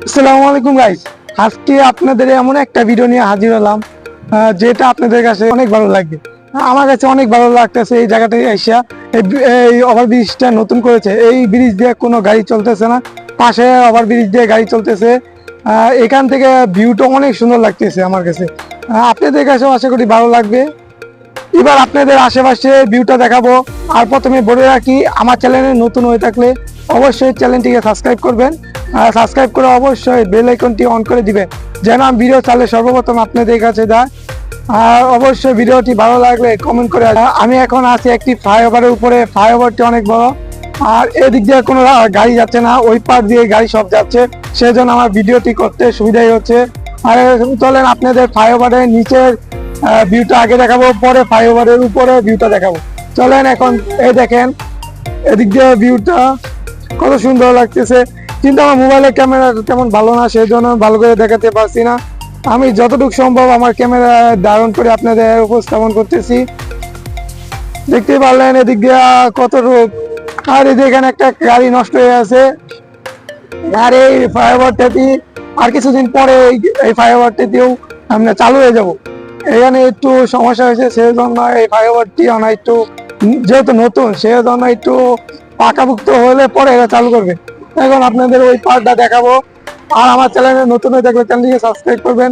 আসসালামু আলাইকুম গাইস, আজকে আপনাদের এমন একটা ভিডিও নিয়ে হাজির হলাম যেটা আপনাদের কাছে অনেক ভালো লাগবে। আমার কাছে অনেক ভালো লাগতেছে এই জায়গাটায় এসে। এই ওভারব্রিজটা নতুন করেছে, এই ব্রিজ দিয়ে কোনো গাড়ি চলতেছে না, পাশে ওভারব্রিজ দিয়ে গাড়ি চলতেছে। এখান থেকে ভিউটা অনেক সুন্দর লাগতেছে আমার কাছে। আপনাদের কাছেও আশা করি ভালো লাগবে। এবার আপনাদের আশেপাশে ভিউটা দেখাবো। আর প্রথমে বলে রাখি, আমার চ্যানেলে নতুন হয়ে থাকলে অবশ্যই চ্যানেলটিকে সাবস্ক্রাইব করবেন। সাবস্ক্রাইব করে অবশ্যই বেল আইকনটি অন করে দিবেন, যেন আমি ভিডিও চাইলে সর্বপ্রথম আপনাদের কাছে যায়। আর অবশ্যই ভিডিওটি ভালো লাগলে কমেন্ট করে। আমি এখন আছি একটি ফ্লাইওভারের উপরে। ফ্লাইওভারটি অনেক বড়, আর এদিক দিয়ে কোনো গাড়ি যাচ্ছে না, ওই পার দিয়ে গাড়ি সব যাচ্ছে, সেজন্য আমার ভিডিওটি করতে সুবিধাই হচ্ছে। আর চলেন আপনাদের ফ্লাইওভারের নিচের ভিউটা আগে দেখাবো, পরে ফ্লাইওভারের উপরে ভিউটা দেখাবো। চলেন এখন এই দেখেন এদিক দিয়ে ভিউটা কত সুন্দর লাগতেছে, কিন্তু আমার মোবাইলের ক্যামেরা তেমন ভালো না, সেই জন্য ভালো করে দেখাতে পারছি না। আমি যতটুকু সম্ভব আমার ক্যামেরা ধারণ করে আপনাদের উপস্থাপন করতেছি। দেখতে পারলেন এদিক দিয়ে কত রূপ। আর এখানে একটা গাড়ি নষ্ট হয়ে আছে। আর এই ফ্লাইওভারটাতে আর কিছুদিন পরে এই ফ্লাইওভারটাতেও আমরা চালু হয়ে যাব। এখানে একটু সমস্যা হয়েছে, সেই জন্য এই ফ্লাইওভারটি আমরা একটু, যেহেতু নতুন, সেই জন্য একটু পাকাভুক্ত হলে পরে এরা চালু করবে। এখন আপনাদের ওই পার্টটা দেখাবো। আর আমার চ্যানেলে নতুন হয়ে থাকলে চ্যানেলটিকে সাবস্ক্রাইব করবেন।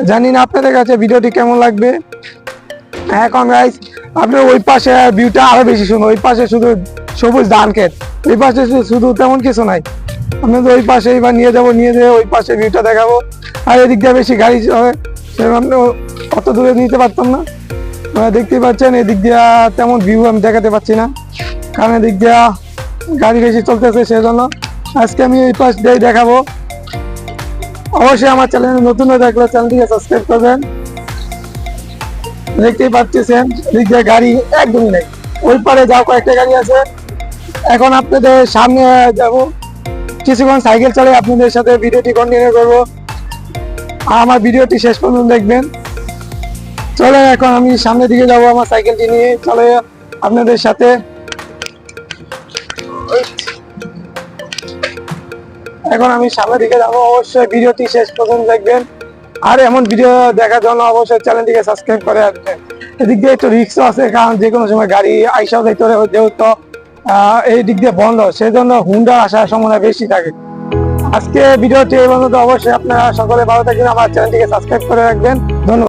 জানি না আপনাদের কাছে ভিডিওটি কেমন লাগবে। এখন গাইস, আপনি ওই পাশে ভিউটা আরো বেশি সুন্দর। ওই পাশে শুধু সবুজ ধান ক্ষেত, ওই পাশে শুধু তেমন কিছু নাই। আপনাদের ওই পাশে এবার নিয়ে যাবো, নিয়ে যেয়ে ওই পাশে ভিউটা দেখাবো। আর এদিক দিয়ে বেশি গাড়ি চলে, সেরকম অত দূরে নিতে পারতাম না। দেখতে পাচ্ছেন এদিক দিয়া তেমন ভিউ আমি দেখাতে পারছি না, কারণ এদিক দিয়া গাড়ি বেশি চলতেছে, সেজন্য আজকে আমি এই পাশ দিয়ে দেখাবো। অবশ্যই আমার চ্যানেলে নতুন হয়ে থাকলে চ্যানেলটিকে সাবস্ক্রাইব করবেন। দেখতেই পাচ্ছেন এদিক দিয়ে গাড়ি একদমই নেই, ওই পারে যাও কয়েকটা গাড়ি আছে। এখন আপনাদের সামনে যাব, কিছুক্ষণ সাইকেল চলে আপনাদের সাথে ভিডিওটি কন্টিনিউ করবো। আর আমার ভিডিওটি শেষ পর্যন্ত দেখবেন। চলে এখন আমি সামনের দিকে যাব আমার সাইকেলটি নিয়ে, চলে আপনাদের সাথে। এখন আমি সামনের দিকে যাবো, অবশ্যই ভিডিওটি শেষ পর্যন্ত দেখবেন। আর এমন ভিডিও দেখার জন্য অবশ্যই চ্যানেলটিকে সাবস্ক্রাইব করে রাখবেন। এদিক দিয়ে একটু রিস্ক আছে, কারণ যে কোনো সময় গাড়ি আইসাও দেখতে পারে, যেহেতু এই দিক দিয়ে বন্ধ, সেই জন্য হুন্ডা আসার সম্ভাবনা বেশি থাকে। আজকে ভিডিওটি এই পর্যন্ত। অবশ্যই আপনারা সকলে ভালো থাকবেন, আমার চ্যানেলটিকে সাবস্ক্রাইব করে রাখবেন। ধন্যবাদ।